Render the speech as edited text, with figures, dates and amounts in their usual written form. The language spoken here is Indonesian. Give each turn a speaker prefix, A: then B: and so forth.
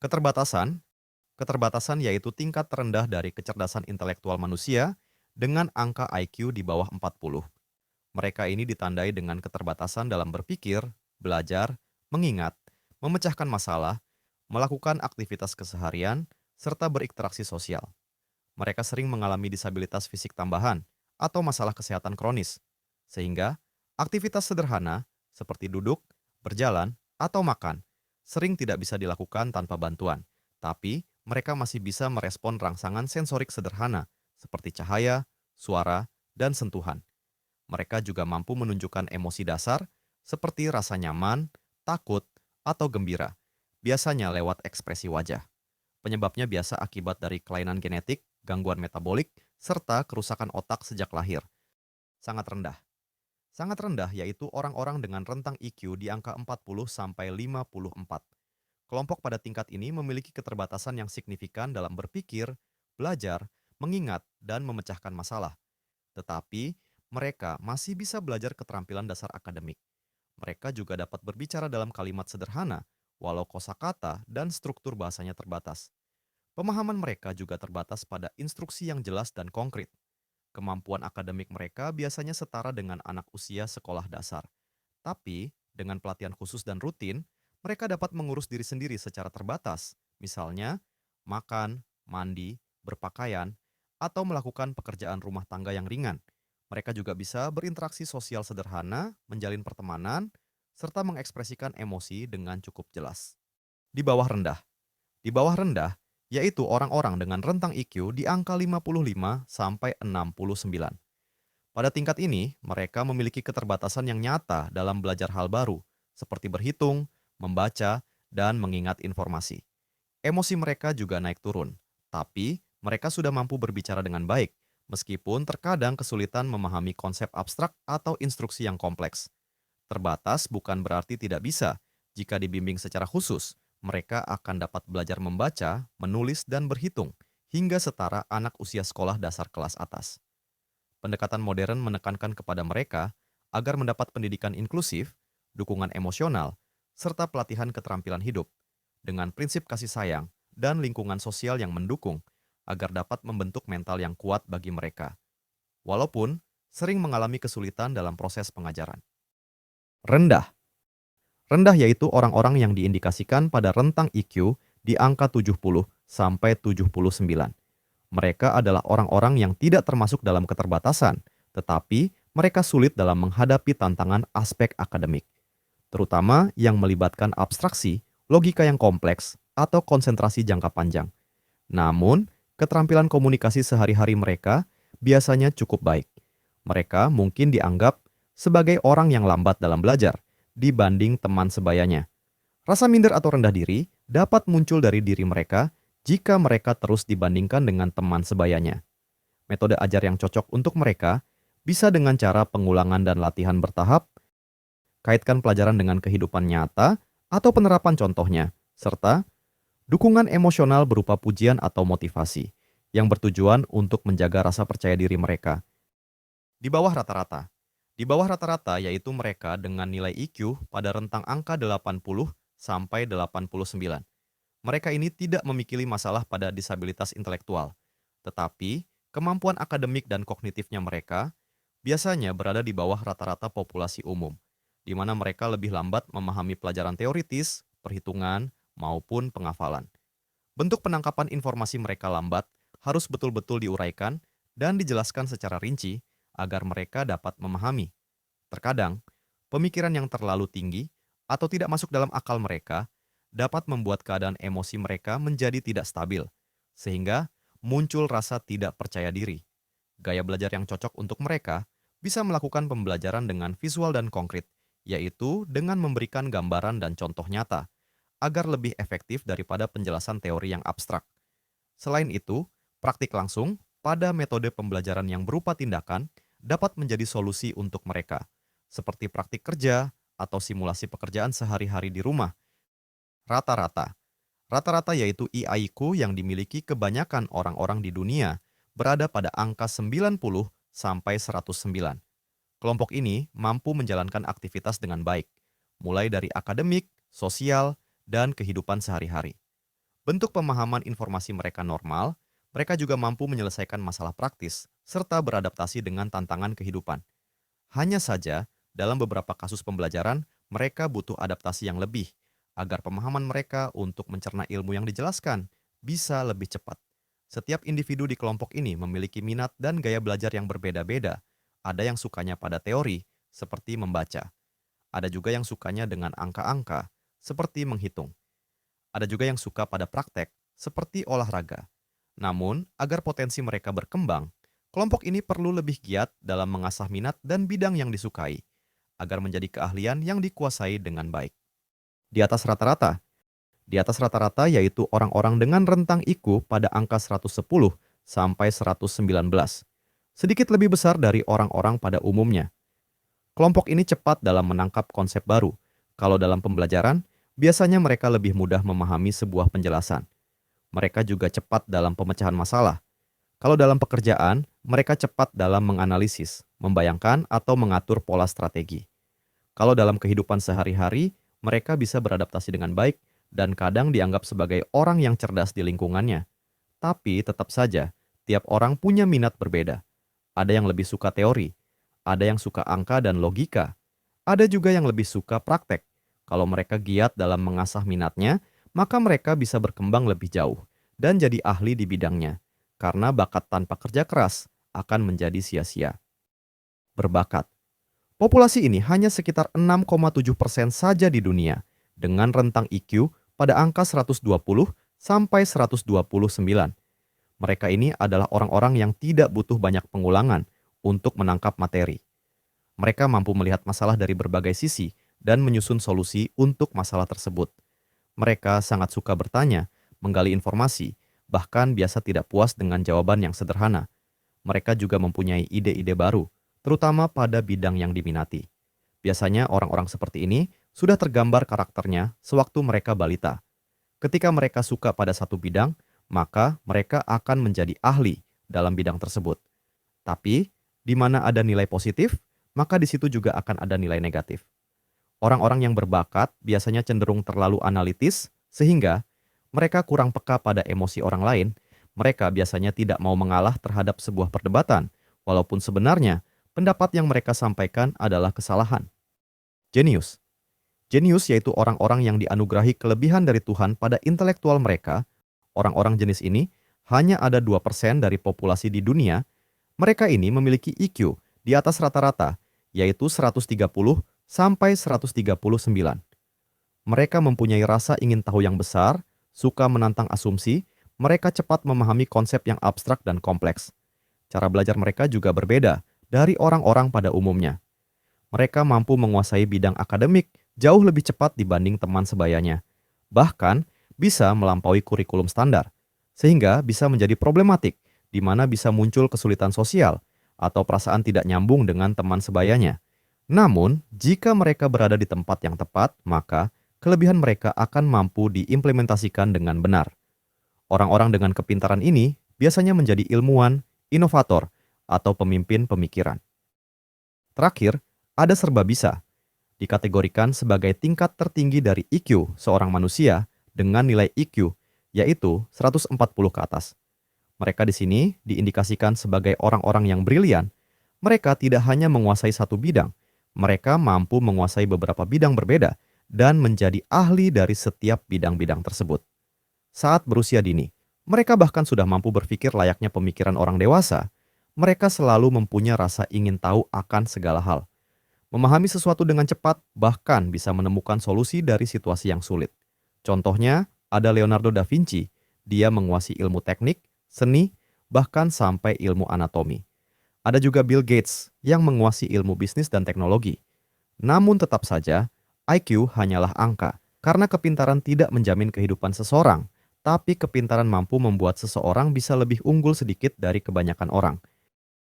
A: Keterbatasan, keterbatasan yaitu tingkat terendah dari kecerdasan intelektual manusia dengan angka IQ di bawah 40. Mereka ini ditandai dengan keterbatasan dalam berpikir, belajar, mengingat, memecahkan masalah, melakukan aktivitas keseharian, serta berinteraksi sosial. Mereka sering mengalami disabilitas fisik tambahan atau masalah kesehatan kronis, sehingga aktivitas sederhana seperti duduk, berjalan, atau makan sering tidak bisa dilakukan tanpa bantuan, tapi mereka masih bisa merespon rangsangan sensorik sederhana seperti cahaya, suara, dan sentuhan. Mereka juga mampu menunjukkan emosi dasar seperti rasa nyaman, takut, atau gembira, biasanya lewat ekspresi wajah. Penyebabnya biasa akibat dari kelainan genetik, gangguan metabolik, serta kerusakan otak sejak lahir. Sangat rendah. Sangat rendah yaitu orang-orang dengan rentang IQ di angka 40 sampai 54. Kelompok pada tingkat ini memiliki keterbatasan yang signifikan dalam berpikir, belajar, mengingat, dan memecahkan masalah. Tetapi, mereka masih bisa belajar keterampilan dasar akademik. Mereka juga dapat berbicara dalam kalimat sederhana, walau kosakata dan struktur bahasanya terbatas. Pemahaman mereka juga terbatas pada instruksi yang jelas dan konkret. Kemampuan akademik mereka biasanya setara dengan anak usia sekolah dasar. Tapi, dengan pelatihan khusus dan rutin, mereka dapat mengurus diri sendiri secara terbatas. Misalnya, makan, mandi, berpakaian, atau melakukan pekerjaan rumah tangga yang ringan. Mereka juga bisa berinteraksi sosial sederhana, menjalin pertemanan, serta mengekspresikan emosi dengan cukup jelas. Di bawah rendah. Di bawah rendah, yaitu orang-orang dengan rentang IQ di angka 55 sampai 69. Pada tingkat ini, mereka memiliki keterbatasan yang nyata dalam belajar hal baru, seperti berhitung, membaca, dan mengingat informasi. Emosi mereka juga naik turun, tapi mereka sudah mampu berbicara dengan baik, meskipun terkadang kesulitan memahami konsep abstrak atau instruksi yang kompleks. Terbatas bukan berarti tidak bisa. Jika dibimbing secara khusus, mereka akan dapat belajar membaca, menulis, dan berhitung, hingga setara anak usia sekolah dasar kelas atas. Pendekatan modern menekankan kepada mereka agar mendapat pendidikan inklusif, dukungan emosional, serta pelatihan keterampilan hidup dengan prinsip kasih sayang dan lingkungan sosial yang mendukung agar dapat membentuk mental yang kuat bagi mereka, walaupun sering mengalami kesulitan dalam proses pengajaran. Rendah. Rendah yaitu orang-orang yang diindikasikan pada rentang IQ di angka 70 sampai 79. Mereka adalah orang-orang yang tidak termasuk dalam keterbatasan, tetapi mereka sulit dalam menghadapi tantangan aspek akademik, terutama yang melibatkan abstraksi, logika yang kompleks, atau konsentrasi jangka panjang. Namun, keterampilan komunikasi sehari-hari mereka biasanya cukup baik. Mereka mungkin dianggap sebagai orang yang lambat dalam belajar dibanding teman sebayanya. Rasa minder atau rendah diri dapat muncul dari diri mereka jika mereka terus dibandingkan dengan teman sebayanya. Metode ajar yang cocok untuk mereka bisa dengan cara pengulangan dan latihan bertahap, kaitkan pelajaran dengan kehidupan nyata atau penerapan contohnya, serta dukungan emosional berupa pujian atau motivasi yang bertujuan untuk menjaga rasa percaya diri mereka. Di bawah rata-rata. Di bawah rata-rata yaitu mereka dengan nilai IQ pada rentang angka 80 sampai 89. Mereka ini tidak memiliki masalah pada disabilitas intelektual, tetapi kemampuan akademik dan kognitifnya mereka biasanya berada di bawah rata-rata populasi umum, di mana mereka lebih lambat memahami pelajaran teoritis, perhitungan, maupun penghafalan. Bentuk penangkapan informasi mereka lambat harus betul-betul diuraikan dan dijelaskan secara rinci agar mereka dapat memahami. Terkadang, pemikiran yang terlalu tinggi atau tidak masuk dalam akal mereka dapat membuat keadaan emosi mereka menjadi tidak stabil, sehingga muncul rasa tidak percaya diri. Gaya belajar yang cocok untuk mereka bisa melakukan pembelajaran dengan visual dan konkret, yaitu dengan memberikan gambaran dan contoh nyata, agar lebih efektif daripada penjelasan teori yang abstrak. Selain itu, praktik langsung pada metode pembelajaran yang berupa tindakan dapat menjadi solusi untuk mereka, seperti praktik kerja atau simulasi pekerjaan sehari-hari di rumah. Rata-rata. Rata-rata yaitu IIQ yang dimiliki kebanyakan orang-orang di dunia berada pada angka 90 sampai 109. Kelompok ini mampu menjalankan aktivitas dengan baik, mulai dari akademik, sosial, dan kehidupan sehari-hari. Bentuk pemahaman informasi mereka normal, mereka juga mampu menyelesaikan masalah praktis serta beradaptasi dengan tantangan kehidupan. Hanya saja, dalam beberapa kasus pembelajaran, mereka butuh adaptasi yang lebih agar pemahaman mereka untuk mencerna ilmu yang dijelaskan bisa lebih cepat. Setiap individu di kelompok ini memiliki minat dan gaya belajar yang berbeda-beda. Ada yang sukanya pada teori, seperti membaca. Ada juga yang sukanya dengan angka-angka, seperti menghitung. Ada juga yang suka pada praktek, seperti olahraga. Namun, agar potensi mereka berkembang, kelompok ini perlu lebih giat dalam mengasah minat dan bidang yang disukai, agar menjadi keahlian yang dikuasai dengan baik. Di atas rata-rata, di atas rata-rata yaitu orang-orang dengan rentang IQ pada angka 110 sampai 119. Sedikit lebih besar dari orang-orang pada umumnya. Kelompok ini cepat dalam menangkap konsep baru. Kalau dalam pembelajaran, biasanya mereka lebih mudah memahami sebuah penjelasan. Mereka juga cepat dalam pemecahan masalah. Kalau dalam pekerjaan, mereka cepat dalam menganalisis, membayangkan, atau mengatur pola strategi. Kalau dalam kehidupan sehari-hari, mereka bisa beradaptasi dengan baik dan kadang dianggap sebagai orang yang cerdas di lingkungannya. Tapi tetap saja, tiap orang punya minat berbeda. Ada yang lebih suka teori, ada yang suka angka dan logika, ada juga yang lebih suka praktek. Kalau mereka giat dalam mengasah minatnya, maka mereka bisa berkembang lebih jauh dan jadi ahli di bidangnya. Karena bakat tanpa kerja keras akan menjadi sia-sia. Berbakat. Populasi ini hanya sekitar 6,7% saja di dunia, dengan rentang IQ pada angka 120 sampai 129. Mereka ini adalah orang-orang yang tidak butuh banyak pengulangan untuk menangkap materi. Mereka mampu melihat masalah dari berbagai sisi dan menyusun solusi untuk masalah tersebut. Mereka sangat suka bertanya, menggali informasi, bahkan biasa tidak puas dengan jawaban yang sederhana. Mereka juga mempunyai ide-ide baru, terutama pada bidang yang diminati. Biasanya orang-orang seperti ini sudah tergambar karakternya sewaktu mereka balita. Ketika mereka suka pada satu bidang, maka mereka akan menjadi ahli dalam bidang tersebut. Tapi, di mana ada nilai positif, maka di situ juga akan ada nilai negatif. Orang-orang yang berbakat biasanya cenderung terlalu analitis, sehingga mereka kurang peka pada emosi orang lain. Mereka biasanya tidak mau mengalah terhadap sebuah perdebatan, walaupun sebenarnya pendapat yang mereka sampaikan adalah kesalahan. Jenius. Jenius yaitu orang-orang yang dianugerahi kelebihan dari Tuhan pada intelektual mereka. Orang-orang jenis ini hanya ada 2% dari populasi di dunia. Mereka ini memiliki IQ di atas rata-rata, yaitu 130 sampai 139. Mereka mempunyai rasa ingin tahu yang besar, suka menantang asumsi, mereka cepat memahami konsep yang abstrak dan kompleks. Cara belajar mereka juga berbeda dari orang-orang pada umumnya. Mereka mampu menguasai bidang akademik jauh lebih cepat dibanding teman sebayanya. Bahkan, bisa melampaui kurikulum standar, sehingga bisa menjadi problematik, di mana bisa muncul kesulitan sosial atau perasaan tidak nyambung dengan teman sebayanya. Namun, jika mereka berada di tempat yang tepat, maka kelebihan mereka akan mampu diimplementasikan dengan benar. Orang-orang dengan kepintaran ini biasanya menjadi ilmuwan, inovator, atau pemimpin pemikiran. Terakhir, ada serba bisa, dikategorikan sebagai tingkat tertinggi dari IQ seorang manusia dengan nilai IQ, yaitu 140 ke atas. Mereka di sini diindikasikan sebagai orang-orang yang brilian. Mereka tidak hanya menguasai satu bidang, mereka mampu menguasai beberapa bidang berbeda dan menjadi ahli dari setiap bidang-bidang tersebut. Saat berusia dini, mereka bahkan sudah mampu berpikir layaknya pemikiran orang dewasa. Mereka selalu mempunyai rasa ingin tahu akan segala hal. Memahami sesuatu dengan cepat, bahkan bisa menemukan solusi dari situasi yang sulit. Contohnya, ada Leonardo da Vinci. Dia menguasai ilmu teknik, seni, bahkan sampai ilmu anatomi. Ada juga Bill Gates yang menguasai ilmu bisnis dan teknologi. Namun tetap saja, IQ hanyalah angka, karena kepintaran tidak menjamin kehidupan seseorang, tapi kepintaran mampu membuat seseorang bisa lebih unggul sedikit dari kebanyakan orang.